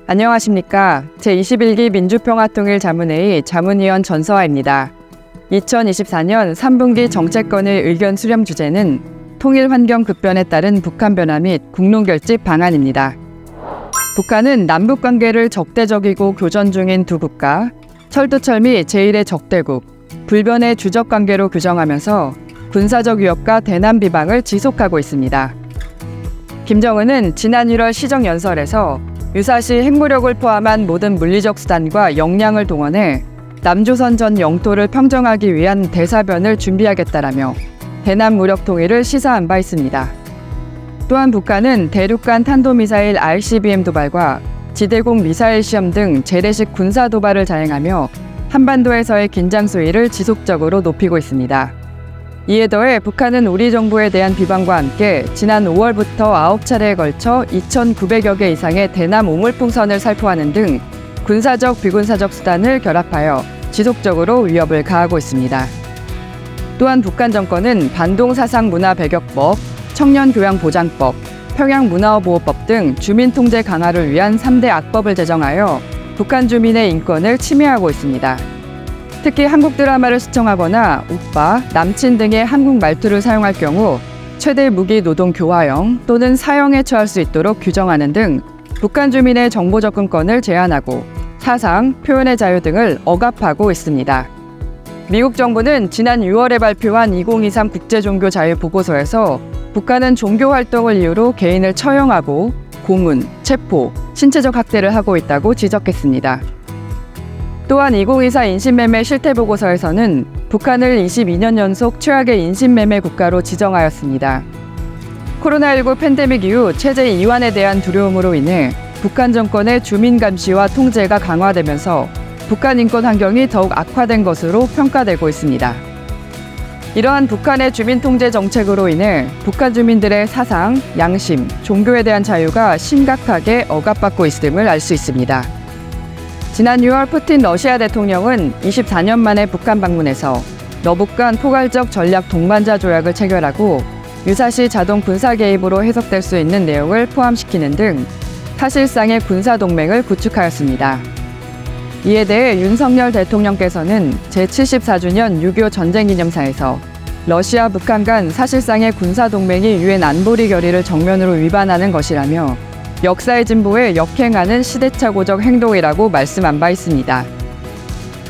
안녕하십니까. 제21기 민주평화통일자문회의 자문위원 전서아입니다. 2024년 3분기 정책권의 의견 수렴 주제는 통일 환경 급변에 따른 북한 변화 및 국론 결집 방안입니다. 북한은 남북 관계를 적대적이고 교전 중인 두 국가, 철두철 미 제1의 적대국, 불변의 주적 관계로 규정하면서 군사적 위협과 대남 비방을 지속하고 있습니다. 김정은은 지난 1월 시정연설에서 유사시 핵무력을 포함한 모든 물리적 수단과 역량을 동원해 남조선 전 영토를 평정하기 위한 대사변을 준비하겠다라며 대남 무력 통일을 시사한 바 있습니다. 또한 북한은 대륙간 탄도미사일 ICBM 도발과 지대공 미사일 시험 등 재래식 군사 도발을 자행하며 한반도에서의 긴장 수위를 지속적으로 높이고 있습니다. 이에 더해 북한은 우리 정부에 대한 비방과 함께 지난 5월부터 9차례에 걸쳐 2,900여 개 이상의 대남 오물풍선을 살포하는 등 군사적, 비군사적 수단을 결합하여 지속적으로 위협을 가하고 있습니다. 또한 북한 정권은 반동사상문화배격법, 청년교양보장법, 평양문화보호법 등 주민통제 강화를 위한 3대 악법을 제정하여 북한 주민의 인권을 침해하고 있습니다. 특히 한국 드라마를 시청하거나 오빠, 남친 등의 한국 말투를 사용할 경우 최대 무기 노동 교화형 또는 사형에 처할 수 있도록 규정하는 등 북한 주민의 정보 접근권을 제한하고 사상, 표현의 자유 등을 억압하고 있습니다. 미국 정부는 지난 6월에 발표한 2023 국제종교자유보고서에서 북한은 종교 활동을 이유로 개인을 처형하고 고문, 체포, 신체적 학대를 하고 있다고 지적했습니다. 또한 2024 인신매매 실태보고서에서는 북한을 22년 연속 최악의 인신매매 국가로 지정하였습니다. 코로나19 팬데믹 이후 체제 이완에 대한 두려움으로 인해 북한 정권의 주민 감시와 통제가 강화되면서 북한 인권 환경이 더욱 악화된 것으로 평가되고 있습니다. 이러한 북한의 주민 통제 정책으로 인해 북한 주민들의 사상, 양심, 종교에 대한 자유가 심각하게 억압받고 있음을 알 수 있습니다. 지난 6월 푸틴 러시아 대통령은 24년 만에 북한 방문해서 러북 간 포괄적 전략 동반자 조약을 체결하고 유사시 자동 군사 개입으로 해석될 수 있는 내용을 포함시키는 등 사실상의 군사 동맹을 구축하였습니다. 이에 대해 윤석열 대통령께서는 제74주년 6.25 전쟁기념사에서 러시아, 북한 간 사실상의 군사 동맹이 유엔 안보리 결의를 정면으로 위반하는 것이라며 역사의 진보에 역행하는 시대착오적 행동이라고 말씀한 바 있습니다.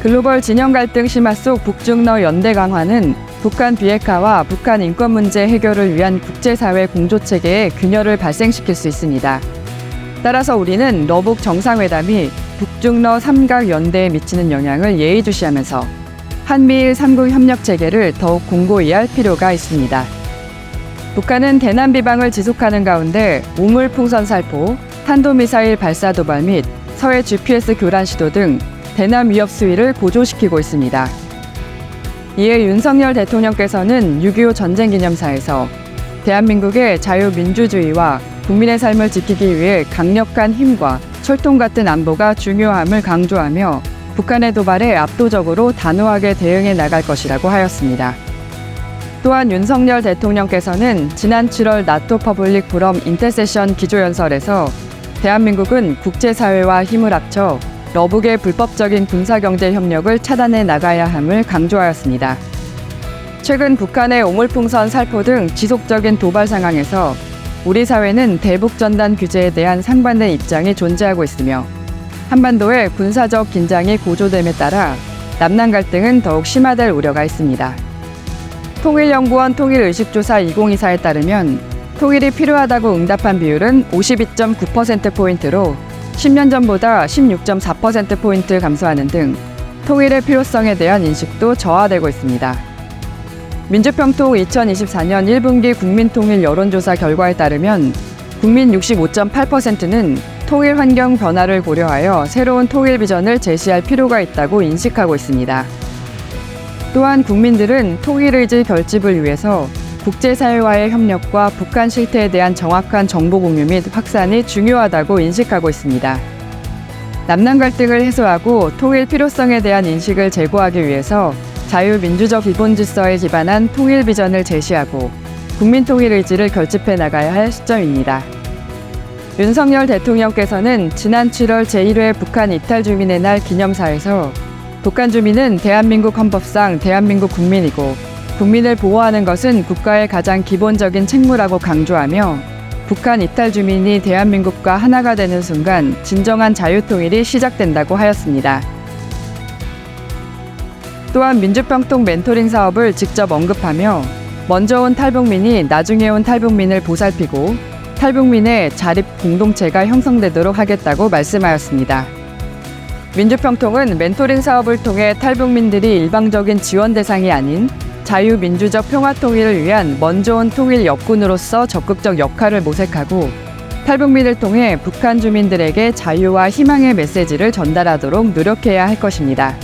글로벌 진영 갈등 심화 속 북중러 연대 강화는 북한 비핵화와 북한 인권 문제 해결을 위한 국제사회 공조체계의 균열을 발생시킬 수 있습니다. 따라서 우리는 러북 정상회담이 북중러 삼각 연대에 미치는 영향을 예의주시하면서 한미일 3국 협력 체계를 더욱 공고히 할 필요가 있습니다. 북한은 대남 비방을 지속하는 가운데 우물풍선 살포, 탄도미사일 발사 도발 및 서해 GPS 교란 시도 등 대남 위협 수위를 고조시키고 있습니다. 이에 윤석열 대통령께서는 6.25 전쟁기념사에서 대한민국의 자유민주주의와 국민의 삶을 지키기 위해 강력한 힘과 철통 같은 안보가 중요함을 강조하며 북한의 도발에 압도적으로 단호하게 대응해 나갈 것이라고 하였습니다. 또한 윤석열 대통령께서는 지난 7월 나토 퍼블릭 포럼 인터세션 기조연설에서 대한민국은 국제사회와 힘을 합쳐 러북의 불법적인 군사경제 협력을 차단해 나가야 함을 강조하였습니다. 최근 북한의 오물풍선 살포 등 지속적인 도발 상황에서 우리 사회는 대북전단 규제에 대한 상반된 입장이 존재하고 있으며 한반도의 군사적 긴장이 고조됨에 따라 남남 갈등은 더욱 심화될 우려가 있습니다. 통일연구원 통일의식조사 2024에 따르면 통일이 필요하다고 응답한 비율은 52.9%포인트로 10년 전보다 16.4%포인트 감소하는 등 통일의 필요성에 대한 인식도 저하되고 있습니다. 민주평통 2024년 1분기 국민통일 여론조사 결과에 따르면 국민 65.8%는 통일 환경 변화를 고려하여 새로운 통일 비전을 제시할 필요가 있다고 인식하고 있습니다. 또한 국민들은 통일의지 결집을 위해서 국제사회와의 협력과 북한 실태에 대한 정확한 정보 공유 및 확산이 중요하다고 인식하고 있습니다. 남남 갈등을 해소하고 통일 필요성에 대한 인식을 제고하기 위해서 자유민주적 기본 질서에 기반한 통일 비전을 제시하고 국민 통일 의지를 결집해 나가야 할 시점입니다. 윤석열 대통령께서는 지난 7월 제1회 북한 이탈 주민의 날 기념사에서 북한 주민은 대한민국 헌법상 대한민국 국민이고 국민을 보호하는 것은 국가의 가장 기본적인 책무라고 강조하며 북한 이탈 주민이 대한민국과 하나가 되는 순간 진정한 자유통일이 시작된다고 하였습니다. 또한 민주평통 멘토링 사업을 직접 언급하며 먼저 온 탈북민이 나중에 온 탈북민을 보살피고 탈북민의 자립 공동체가 형성되도록 하겠다고 말씀하였습니다. 민주평통은 멘토링 사업을 통해 탈북민들이 일방적인 지원 대상이 아닌 자유민주적 평화통일을 위한 먼저 온 통일 역군으로서 적극적 역할을 모색하고 탈북민을 통해 북한 주민들에게 자유와 희망의 메시지를 전달하도록 노력해야 할 것입니다.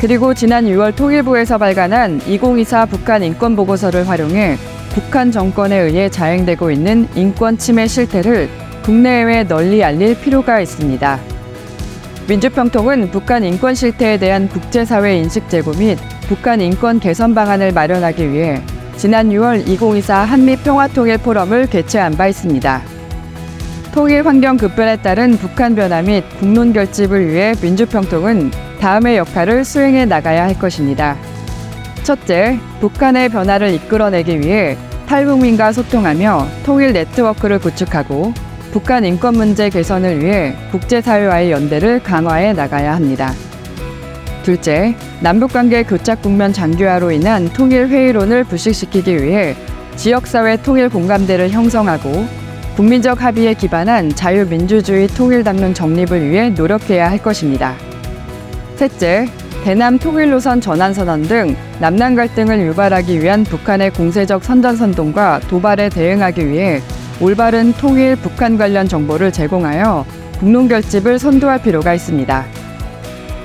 그리고 지난 6월 통일부에서 발간한 2024 북한 인권보고서를 활용해 북한 정권에 의해 자행되고 있는 인권 침해 실태를 국내외에 널리 알릴 필요가 있습니다. 민주평통은 북한 인권 실태에 대한 국제사회 인식 제고 및 북한 인권 개선 방안을 마련하기 위해 지난 6월 2024 한미평화통일 포럼을 개최한 바 있습니다. 통일 환경 급변에 따른 북한 변화 및 국론 결집을 위해 민주평통은 다음의 역할을 수행해 나가야 할 것입니다. 첫째, 북한의 변화를 이끌어내기 위해 탈북민과 소통하며 통일 네트워크를 구축하고 북한 인권 문제 개선을 위해 국제사회와의 연대를 강화해 나가야 합니다. 둘째, 남북관계 교착 국면 장기화로 인한 통일 회의론을 부식시키기 위해 지역사회 통일 공감대를 형성하고 국민적 합의에 기반한 자유민주주의 통일담론 정립을 위해 노력해야 할 것입니다. 셋째, 대남 통일노선 전환선언 등 남남 갈등을 유발하기 위한 북한의 공세적 선전선동과 도발에 대응하기 위해 올바른 통일 북한 관련 정보를 제공하여 국론 결집을 선도할 필요가 있습니다.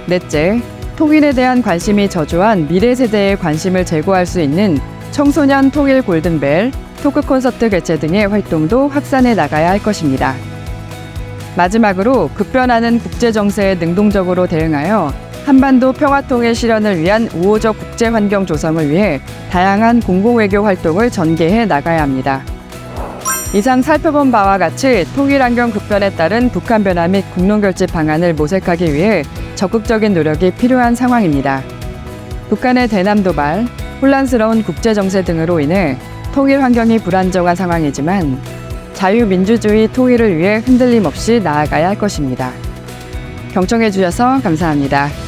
넷째, 통일에 대한 관심이 저조한 미래 세대에 관심을 제고할 수 있는 청소년 통일 골든벨, 토크 콘서트 개최 등의 활동도 확산해 나가야 할 것입니다. 마지막으로 급변하는 국제 정세에 능동적으로 대응하여 한반도 평화통일 실현을 위한 우호적 국제 환경 조성을 위해 다양한 공공외교 활동을 전개해 나가야 합니다. 이상 살펴본 바와 같이 통일 환경 급변에 따른 북한 변화 및 국론 결집 방안을 모색하기 위해 적극적인 노력이 필요한 상황입니다. 북한의 대남 도발, 혼란스러운 국제 정세 등으로 인해 통일 환경이 불안정한 상황이지만 자유민주주의 통일을 위해 흔들림 없이 나아가야 할 것입니다. 경청해 주셔서 감사합니다.